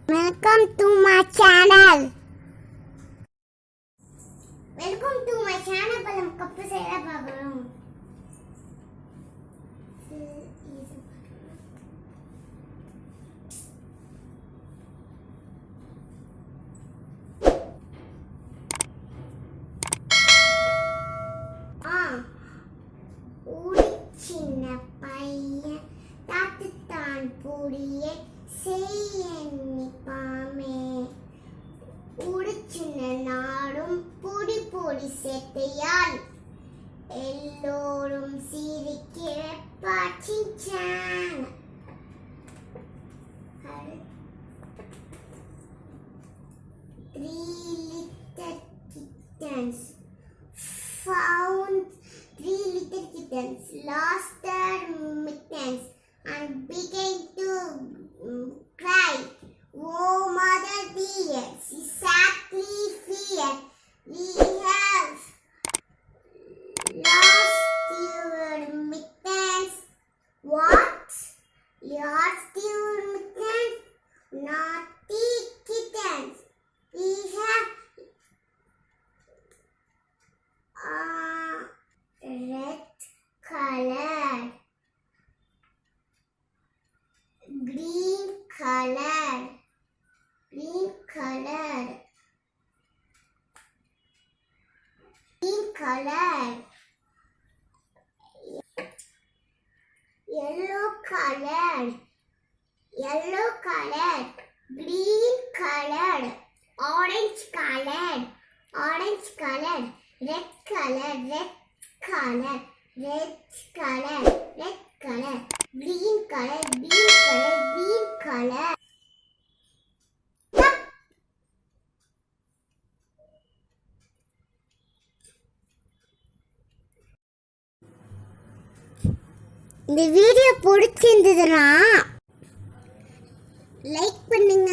Welcome to my channel. Welcome to my channel. பலம் cup செய்யற பாக்குறோம். ஊடி சின்ன பையன் தாத்துத்தான் பூடிய செய்யன்னிப்பாமே உடிச்சின்ன நாடும் பொடி பொடி சேட்டையால் எல்லோரும் சிரிக்கிற பாச்சிச்சான். Three little kittens found three little kittens lost their mittens and began to cry. Oh, mother dear, she sadly feared, we have lost your mittens. What? Lost your mittens? Naughty kittens. We have red colored, green colored, green colored, green colored, yellow colored, yellow colored, green colored, orange colored, orange colored, red colored, red colored, red colored, red colored, green colored, green colored, green colored. இந்த video பிடிச்சிருந்ததுன்னா like பண்ணுங்க.